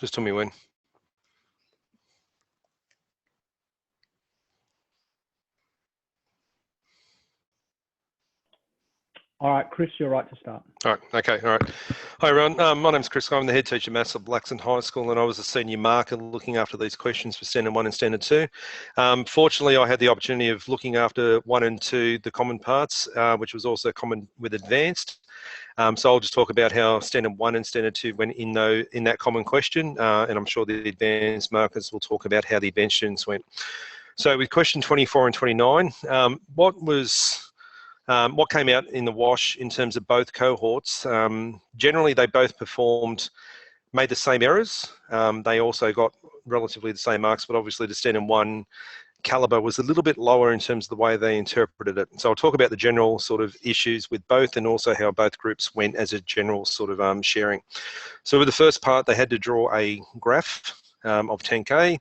Just tell me when. All right, Chris, you're right to start. All right, okay, all right. Hi everyone, my name's Chris. I'm the head teacher of maths at Blackson High School, and I was a senior marker looking after these questions for Standard 1 and Standard 2. Fortunately, I had the opportunity of looking after 1 and 2, the common parts, which was also common with advanced. So I'll just talk about how Standard 1 and Standard 2 went in that common question, and I'm sure the advanced markers will talk about how the advanced students went. So with question 24 and 29, what came out in the wash in terms of both cohorts, generally they both made the same errors. They also got relatively the same marks, but obviously the Standard 1 caliber was a little bit lower in terms of the way they interpreted it. So I'll talk about the general sort of issues with both, and also how both groups went as a general sort of sharing. So with the first part, they had to draw a graph of 10K.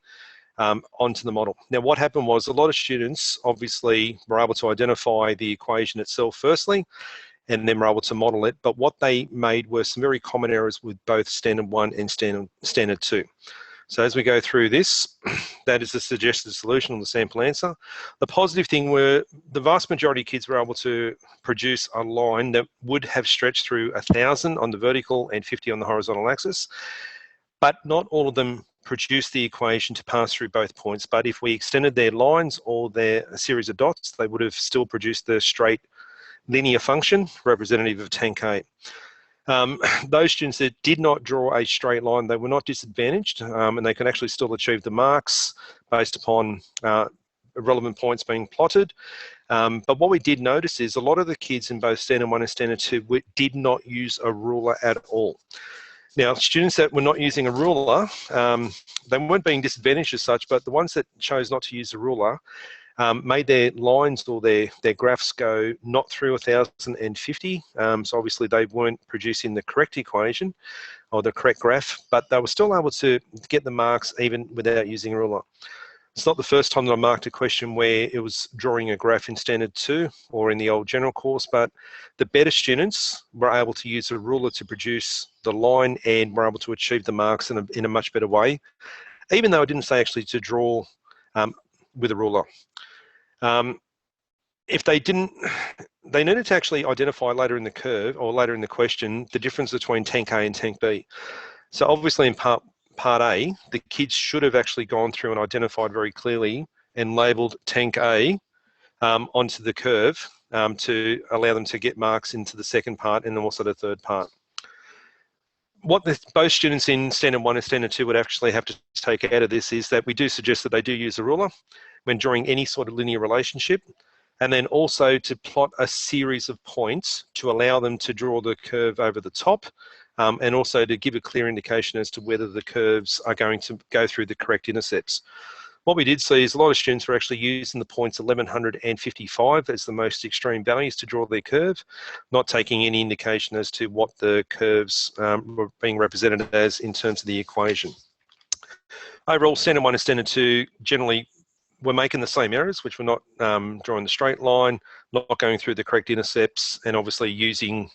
Onto the model. Now, what happened was a lot of students obviously were able to identify the equation itself firstly, and then were able to model it. But what they made were some very common errors with both Standard 1 and Standard 2. So as we go through this, that is the suggested solution on the sample answer. The positive thing were the vast majority of kids were able to produce a line that would have stretched through 1,000 on the vertical and 50 on the horizontal axis, but not all of them produced the equation to pass through both points. But if we extended their lines or their series of dots, they would have still produced the straight linear function representative of 10K. Those students that did not draw a straight line, they were not disadvantaged, and they could actually still achieve the marks based upon relevant points being plotted. But what we did notice is a lot of the kids in both Standard 1 and Standard 2 did not use a ruler at all. Now, students that were not using a ruler, they weren't being disadvantaged as such, but the ones that chose not to use a ruler made their lines or their graphs go not through 1,050. So obviously they weren't producing the correct equation or the correct graph, but they were still able to get the marks even without using a ruler. It's not the first time that I marked a question where it was drawing a graph in Standard 2 or in the old general course, but the better students were able to use a ruler to produce the line and were able to achieve the marks in a much better way, even though I didn't say actually to draw with a ruler. If they didn't, they needed to actually identify later in the curve or later in the question the difference between 10K and 10B. So obviously in part A, the kids should have actually gone through and identified very clearly and labelled 10K onto the curve to allow them to get marks into the second part and also the third part. What both students in Standard 1 and Standard 2 would actually have to take out of this is that we do suggest that they do use a ruler when drawing any sort of linear relationship, and then also to plot a series of points to allow them to draw the curve over the top, and also to give a clear indication as to whether the curves are going to go through the correct intercepts. What we did see is a lot of students were actually using the points 1100 and 55 as the most extreme values to draw their curve, not taking any indication as to what the curves were being represented as in terms of the equation. Overall, Standard 1 and Standard 2 generally were making the same errors, which were not drawing the straight line, not going through the correct intercepts, and obviously using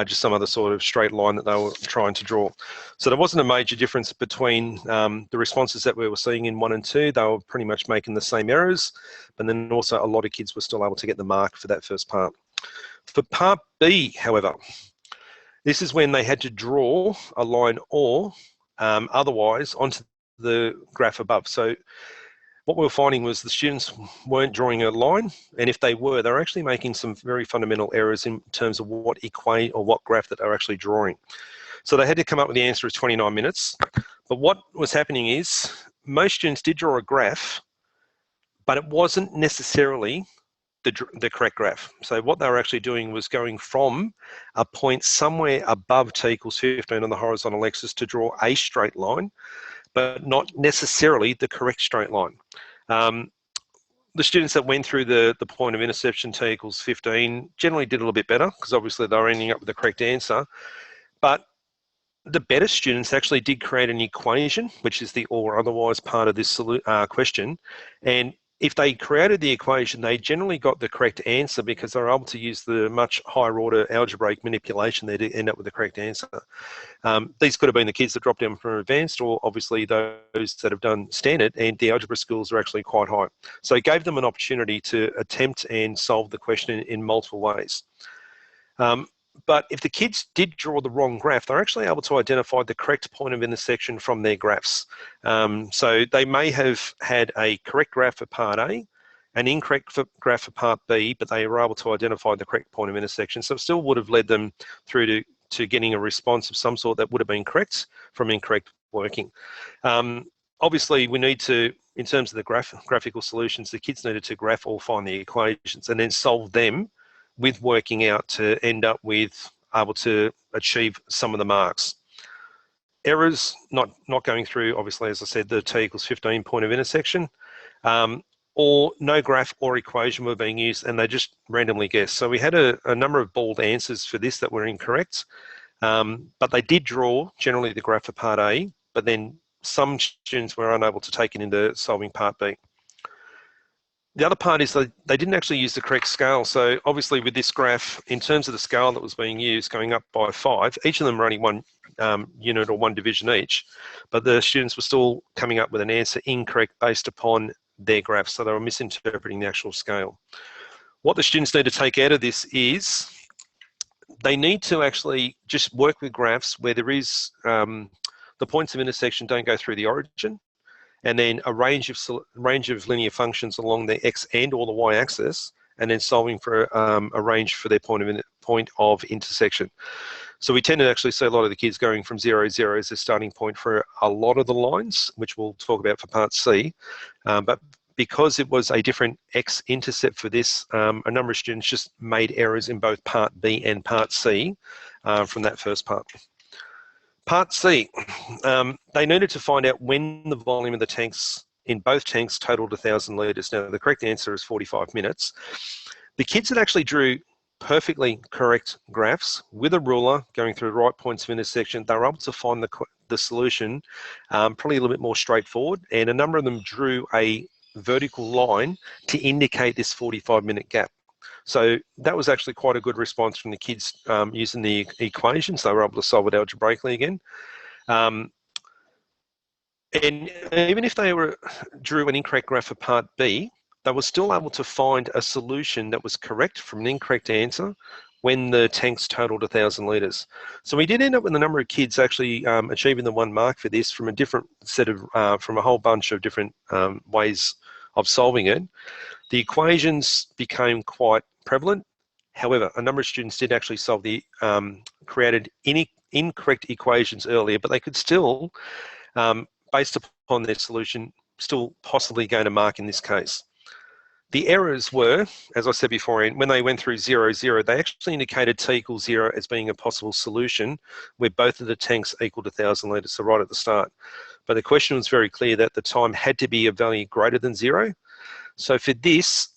just some other sort of straight line that they were trying to draw. So there wasn't a major difference between the responses that we were seeing in 1 and 2. They were pretty much making the same errors, but then also a lot of kids were still able to get the mark for that first part. For part B, however, this is when they had to draw a line or otherwise onto the graph above. So what we were finding was the students weren't drawing a line, and if they were actually making some very fundamental errors in terms of what equate or what graph that they were actually drawing. So they had to come up with the answer of 29 minutes. But what was happening is most students did draw a graph, but it wasn't necessarily the correct graph. So what they were actually doing was going from a point somewhere above t equals 15 on the horizontal axis to draw a straight line, but not necessarily the correct straight line. The students that went through the point of interception t equals 15 generally did a little bit better because obviously they were ending up with the correct answer. But the better students actually did create an equation, which is the or otherwise part of this question, and if they created the equation, they generally got the correct answer because they were able to use the much higher order algebraic manipulation there to end up with the correct answer. These could have been the kids that dropped down from advanced, or obviously those that have done standard, and the algebra skills are actually quite high. So it gave them an opportunity to attempt and solve the question in multiple ways. But if the kids did draw the wrong graph, they're actually able to identify the correct point of intersection from their graphs. So they may have had a correct graph for part A, an incorrect graph for part B, but they were able to identify the correct point of intersection. So it still would have led them through to getting a response of some sort that would have been correct from incorrect working. Obviously, we need to, in terms of the graphical solutions, the kids needed to graph or find the equations and then solve them with working out to end up with able to achieve some of the marks. Errors, not going through, obviously, as I said, the t equals 15 point of intersection, or no graph or equation were being used and they just randomly guessed. So we had a number of bald answers for this that were incorrect, but they did draw generally the graph for part A, but then some students were unable to take it into solving part B. The other part is they didn't actually use the correct scale. So obviously with this graph, in terms of the scale that was being used, going up by 5, each of them were only one unit or one division each, but the students were still coming up with an answer incorrect based upon their graphs. So they were misinterpreting the actual scale. What the students need to take out of this is they need to actually just work with graphs where there is the points of intersection don't go through the origin, and then a range of linear functions along the x and or the y axis, and then solving for a range for their point of intersection. So we tend to actually see a lot of the kids going from 0, 0 as their starting point for a lot of the lines, which we'll talk about for part C. But because it was a different x-intercept for this, a number of students just made errors in both part B and part C from that first part. Part C, they needed to find out when the volume of the tanks in both tanks totaled 1,000 litres. Now, the correct answer is 45 minutes. The kids that actually drew perfectly correct graphs with a ruler going through the right points of intersection, they were able to find the solution probably a little bit more straightforward, and a number of them drew a vertical line to indicate this 45-minute gap. So that was actually quite a good response from the kids using the equations. They were able to solve it algebraically again. And even if they drew an incorrect graph for part B, they were still able to find a solution that was correct from an incorrect answer when the tanks totaled 1,000 litres. So we did end up with a number of kids actually achieving the 1 mark for this from a different set of, from a whole bunch of different ways of solving it. The equations became quite prevalent. However, a number of students did actually solve the created incorrect equations earlier, but they could still, based upon their solution, still possibly gain a mark in this case. The errors were, as I said before, when they went through 0, 0, they actually indicated t equals 0 as being a possible solution where both of the tanks equaled 1,000 litres, so right at the start. But the question was very clear that the time had to be a value greater than 0. So for this,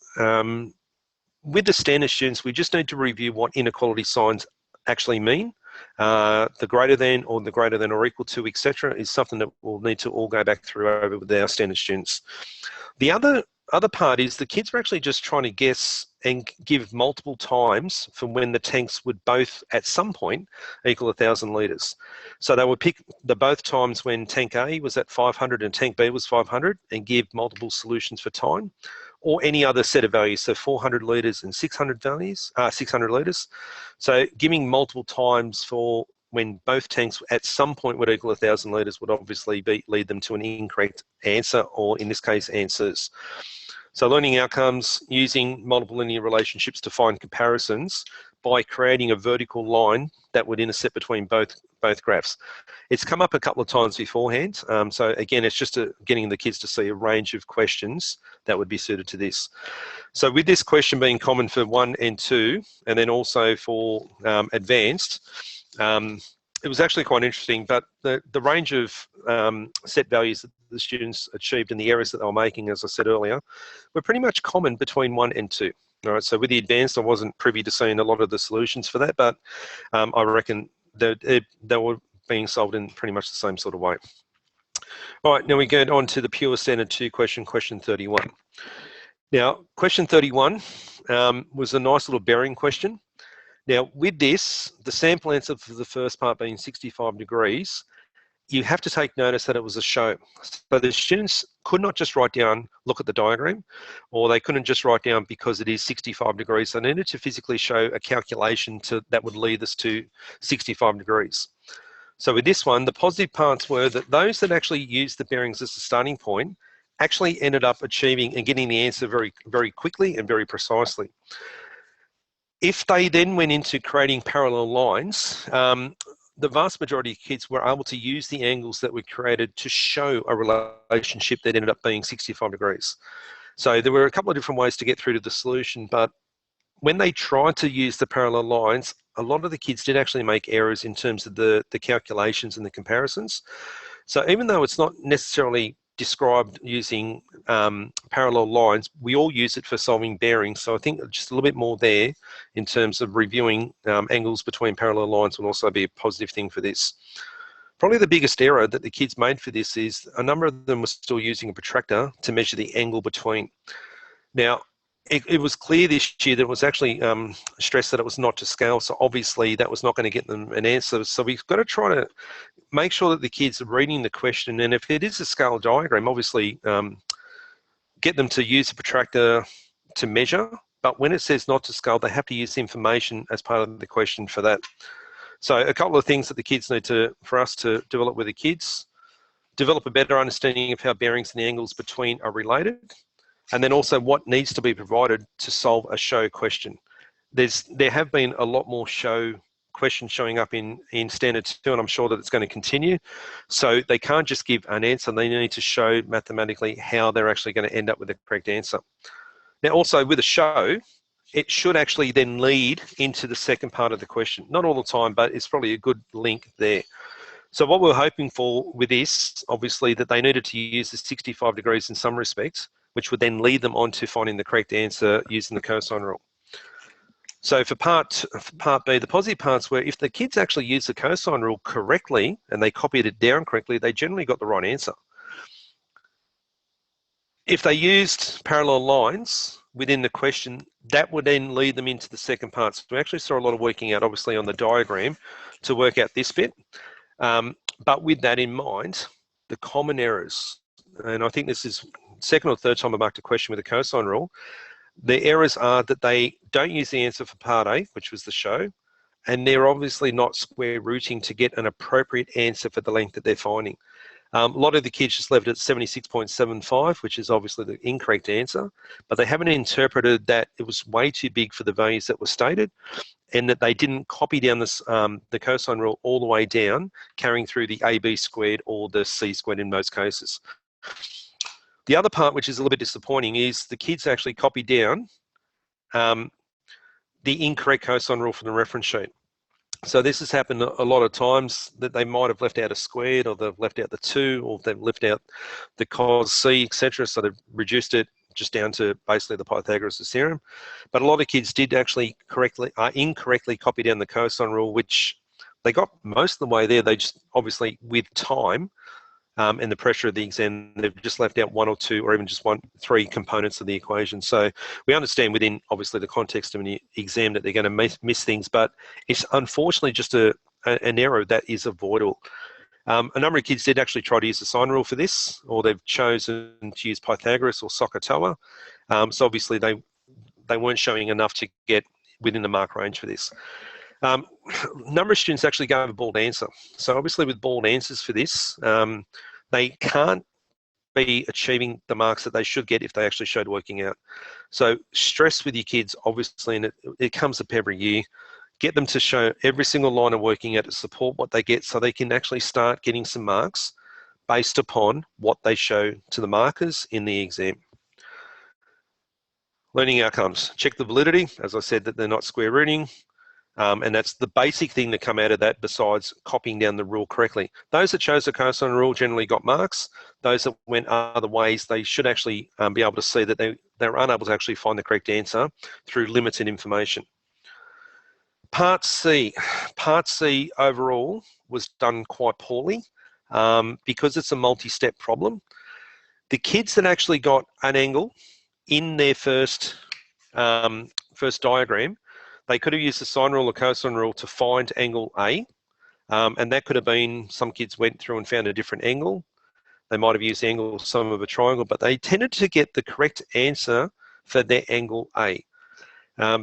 with the standard students, we just need to review what inequality signs actually mean. The greater than or the greater than or equal to, etc., is something that we'll need to all go back through over with our standard students. The other part is the kids were actually just trying to guess and give multiple times from when the tanks would both at some point equal 1,000 litres. So they would pick the both times when tank A was at 500 and tank B was 500 and give multiple solutions for time, or any other set of values, so 400 litres and 600 litres. So giving multiple times for when both tanks at some point would equal 1,000 litres would obviously lead them to an incorrect answer, or in this case, answers. So learning outcomes using multiple linear relationships to find comparisons by creating a vertical line that would intercept between both graphs. It's come up a couple of times beforehand. So again, it's just getting the kids to see a range of questions that would be suited to this. So with this question being common for 1 and 2, and then also for advanced, it was actually quite interesting, but the range of set values that the students achieved and the errors that they were making, as I said earlier, were pretty much common between 1 and 2. All right, so with the advanced, I wasn't privy to seeing a lot of the solutions for that, but I reckon they were being solved in pretty much the same sort of way. All right, now we get on to the pure standard 2 question, question 31. Now, question 31 was a nice little bearing question. Now, with this, the sample answer for the first part being 65 degrees, you have to take notice that it was a show. So the students could not just write down, look at the diagram, or they couldn't just write down because it is 65 degrees. They needed to physically show a calculation that would lead us to 65 degrees. So with this one, the positive parts were that those that actually used the bearings as a starting point actually ended up achieving and getting the answer very, very quickly and very precisely. If they then went into creating parallel lines, the vast majority of kids were able to use the angles that were created to show a relationship that ended up being 65 degrees. So there were a couple of different ways to get through to the solution, but when they tried to use the parallel lines, a lot of the kids did actually make errors in terms of the calculations and the comparisons. So even though it's not necessarily described using parallel lines, we all use it for solving bearings. So I think just a little bit more there in terms of reviewing angles between parallel lines will also be a positive thing for this. Probably the biggest error that the kids made for this is a number of them were still using a protractor to measure the angle between. Now, it was clear this year that it was actually stressed that it was not to scale, so obviously that was not going to get them an answer. So we've got to try to make sure that the kids are reading the question, and if it is a scale diagram, obviously get them to use a protractor to measure, but when it says not to scale, they have to use the information as part of the question for that. So a couple of things that the kids need for us to develop with the kids: develop a better understanding of how bearings and the angles between are related, and then also what needs to be provided to solve a show question. There have been a lot more show questions showing up in Standard 2, and I'm sure that it's going to continue. So they can't just give an answer, they need to show mathematically how they're actually going to end up with the correct answer. Now also with a show, it should actually then lead into the second part of the question. Not all the time, but it's probably a good link there. So what we're hoping for with this, obviously, that they needed to use the 65 degrees in some respects, which would then lead them on to finding the correct answer using the cosine rule. So for part B, the positive parts were if the kids actually used the cosine rule correctly and they copied it down correctly, they generally got the right answer. If they used parallel lines within the question, that would then lead them into the second part. So we actually saw a lot of working out, obviously, on the diagram to work out this bit. But with that in mind, the common errors, and I think this is second or third time I marked a question with the cosine rule, the errors are that they don't use the answer for part A, which was the show, and they're obviously not square rooting to get an appropriate answer for the length that they're finding. A lot of the kids just left it at 76.75, which is obviously the incorrect answer, but they haven't interpreted that it was way too big for the values that were stated, and that they didn't copy down this, the cosine rule all the way down, carrying through the AB squared or the C squared in most cases. The other part, which is a little bit disappointing, is the kids actually copied down the incorrect cosine rule from the reference sheet. So this has happened a lot of times, that they might have left out a squared, or they've left out the 2, or they've left out the cos C, etc. So they've reduced it just down to basically the Pythagoras theorem. But a lot of kids did actually incorrectly copy down the cosine rule, which they got most of the way there. They just, obviously, with time and the pressure of the exam, they've just left out 1 or 2 or even just 3 components of the equation. So we understand within, obviously, the context of an exam that they're going to miss things, but it's unfortunately just an error that is avoidable. A number of kids did actually try to use the sine rule for this, or they've chosen to use Pythagoras or SOHCAHTOA. So obviously they weren't showing enough to get within the mark range for this. A number of students actually gave a bald answer. So obviously with bald answers for this, they can't be achieving the marks that they should get if they actually showed working out. So stress with your kids, obviously, and it comes up every year. Get them to show every single line of working out to support what they get, so they can actually start getting some marks based upon what they show to the markers in the exam. Learning outcomes. Check the validity. As I said, that they're not square rooting. And that's the basic thing that come out of that, besides copying down the rule correctly. Those that chose the cosine rule generally got marks. Those that went other ways, they should actually be able to see that they're unable to actually find the correct answer through limited information. Part C overall was done quite poorly because it's a multi-step problem. The kids that actually got an angle in their first diagram, they could have used the sine rule or cosine rule to find angle A, and that could have been, some kids went through and found a different angle. They might have used the angle sum of a triangle, but they tended to get the correct answer for their angle A.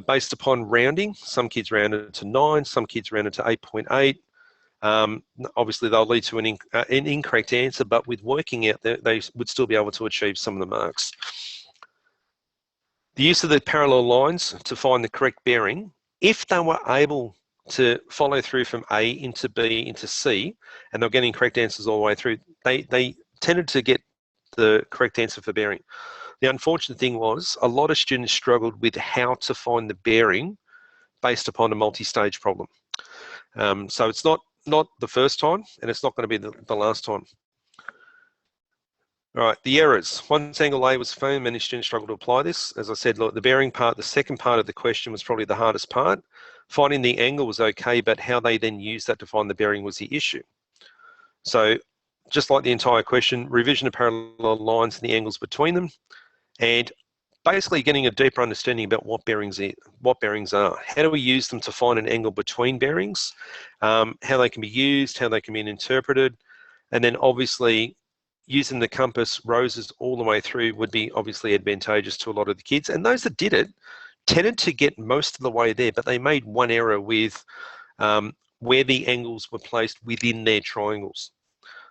Based upon rounding, some kids rounded to 9, some kids rounded to 8.8. Obviously, they'll lead to an incorrect answer, but with working out, they would still be able to achieve some of the marks. The use of the parallel lines to find the correct bearing, if they were able to follow through from A into B into C, and they're getting correct answers all the way through, they tended to get the correct answer for bearing. The unfortunate thing was a lot of students struggled with how to find the bearing based upon a multi-stage problem. So it's not the first time, and it's not going to be the last time. All right, the errors. Once angle A was found, many students struggled to apply this. As I said, look, the bearing part, the second part of the question was probably the hardest part. Finding the angle was okay, but how they then used that to find the bearing was the issue. So just like the entire question, revision of parallel lines and the angles between them, and basically getting a deeper understanding about what bearings are. How do we use them to find an angle between bearings, how they can be used, how they can be interpreted, and then obviously using the compass roses all the way through would be obviously advantageous to a lot of the kids. And those that did it tended to get most of the way there, but they made one error with where the angles were placed within their triangles.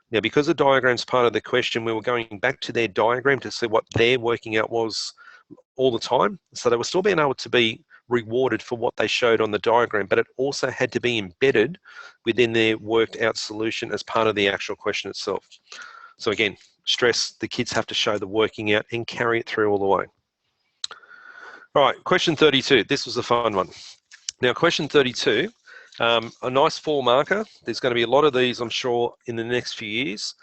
Now, because the diagram's part of the question, we were going back to their diagram to see what their working out was all the time. So they were still being able to be rewarded for what they showed on the diagram, but it also had to be embedded within their worked out solution as part of the actual question itself. So again, stress, the kids have to show the working out and carry it through all the way. All right, question 32. This was a fun one. Now, question 32, a nice 4-marker. There's going to be a lot of these, I'm sure, in the next few years.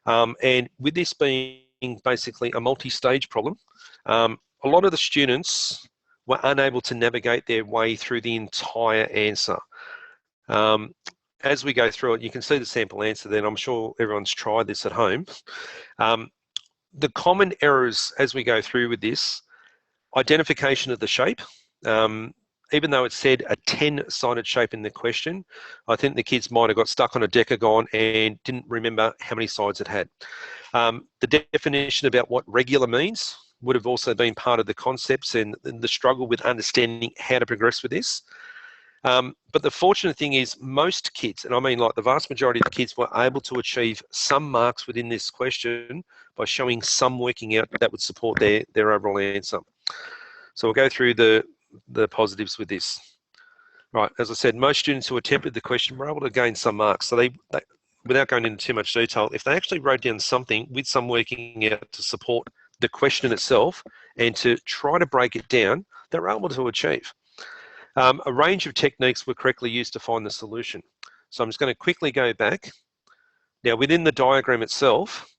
And with this being basically a multi-stage problem, a lot of the students were unable to navigate their way through the entire answer. As we go through it, you can see the sample answer then. I'm sure everyone's tried this at home. The common errors as we go through with this, identification of the shape. Even though it said a 10-sided shape in the question, I think the kids might have got stuck on a decagon and didn't remember how many sides it had. The definition about what regular means would have also been part of the concepts and the struggle with understanding how to progress with this. But the fortunate thing is most kids, and I mean like the vast majority of the kids, were able to achieve some marks within this question by showing some working out that would support their overall answer. So we'll go through the positives with this. Right, as I said, most students who attempted the question were able to gain some marks. So they without going into too much detail, if they actually wrote down something with some working out to support the question itself and to try to break it down, they were able to achieve. A range of techniques were correctly used to find the solution. So I'm just going to quickly go back. Now within the diagram itself,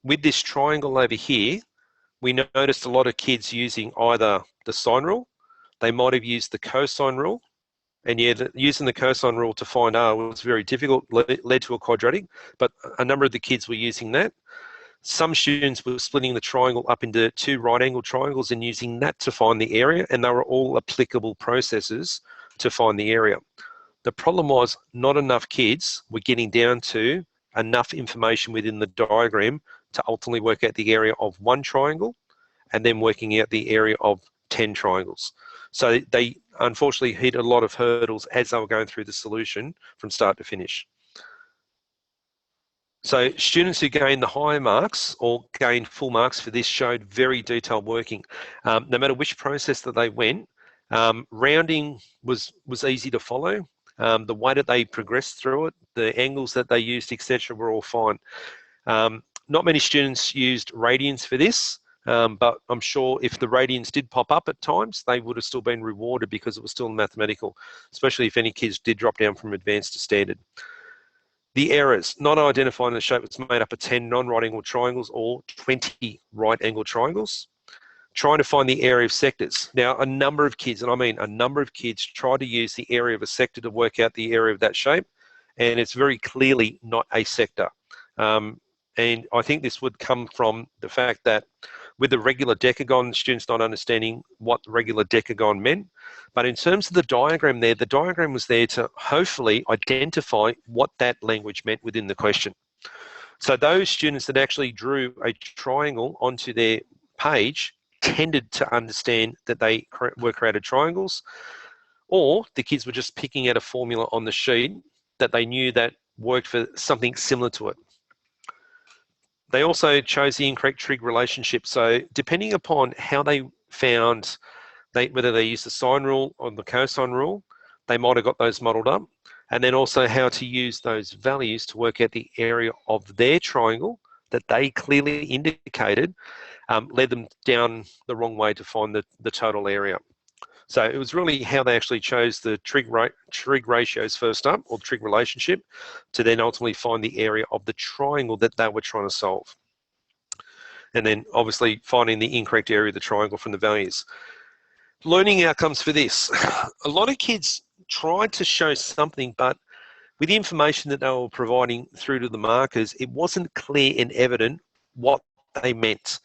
with this triangle over here, we noticed a lot of kids using either the sine rule, they might have used the cosine rule, and yeah, using the cosine rule to find R was very difficult, led to a quadratic, but a number of the kids were using that. Some students were splitting the triangle up into 2 right-angle triangles and using that to find the area, and they were all applicable processes to find the area. The problem was not enough kids were getting down to enough information within the diagram to ultimately work out the area of 1 triangle and then working out the area of 10 triangles. So they unfortunately hit a lot of hurdles as they were going through the solution from start to finish. So students who gained the higher marks or gained full marks for this showed very detailed working. No matter which process that they went, rounding was easy to follow. The way that they progressed through it, the angles that they used, etc., were all fine. Not many students used radians for this, but I'm sure if the radians did pop up at times, they would have still been rewarded because it was still mathematical, especially if any kids did drop down from advanced to standard. The errors, not identifying the shape that's made up of 10 non-right angle triangles or 20 right angle triangles. Trying to find the area of sectors. Now, a number of kids, and I mean a number of kids, try to use the area of a sector to work out the area of that shape, and it's very clearly not a sector. And I think this would come from the fact that With the regular decagon, students not understanding what the regular decagon meant. But in terms of the diagram there, the diagram was there to hopefully identify what that language meant within the question. So those students that actually drew a triangle onto their page tended to understand that they were created triangles, or the kids were just picking out a formula on the sheet that they knew that worked for something similar to it. They also chose the incorrect trig relationship. So depending upon how they found, whether they used the sine rule or the cosine rule, they might have got those modelled up. And then also how to use those values to work out the area of their triangle that they clearly indicated led them down the wrong way to find the total area. So it was really how they actually chose the trig ratios first up, or trig relationship, to then ultimately find the area of the triangle that they were trying to solve. And then obviously finding the incorrect area of the triangle from the values. Learning outcomes for this. A lot of kids tried to show something, but with the information that they were providing through to the markers, it wasn't clear and evident what they meant.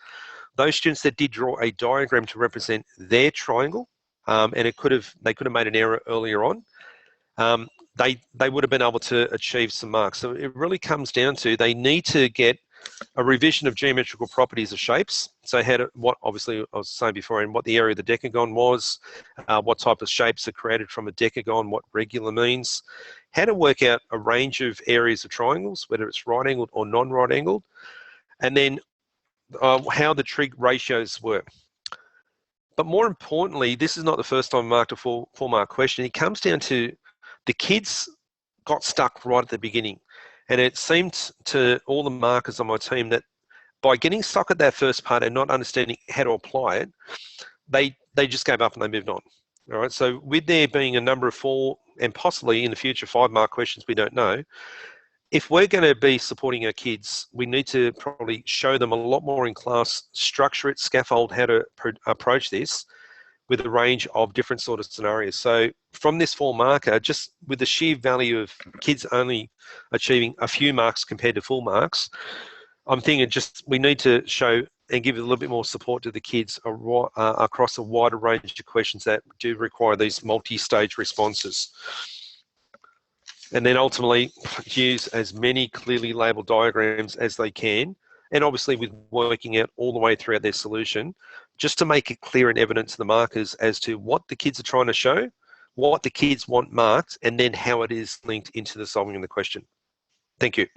Those students that did draw a diagram to represent their triangle, and they could have made an error earlier on, they would have been able to achieve some marks. So it really comes down to they need to get a revision of geometrical properties of shapes. So what obviously I was saying before, and what the area of the decagon was, what type of shapes are created from a decagon, what regular means, how to work out a range of areas of triangles, whether it's right angled or non-right angled, and then how the trig ratios work. But more importantly, this is not the first time I marked a four-mark question. It comes down to the kids got stuck right at the beginning. And it seemed to all the markers on my team that by getting stuck at that first part and not understanding how to apply it, they just gave up and they moved on. All right. So with there being a number of 4 and possibly in the future 5-mark questions, we don't know. If we're going to be supporting our kids, we need to probably show them a lot more in class, structure it, scaffold how to approach this with a range of different sort of scenarios. So from this 4-marker, just with the sheer value of kids only achieving a few marks compared to full marks, I'm thinking we need to show and give a little bit more support to the kids across a wider range of questions that do require these multi-stage responses. And then ultimately use as many clearly labelled diagrams as they can, and obviously with working out all the way throughout their solution, just to make it clear and evident to the markers as to what the kids are trying to show, what the kids want marked, and then how it is linked into the solving of the question. Thank you.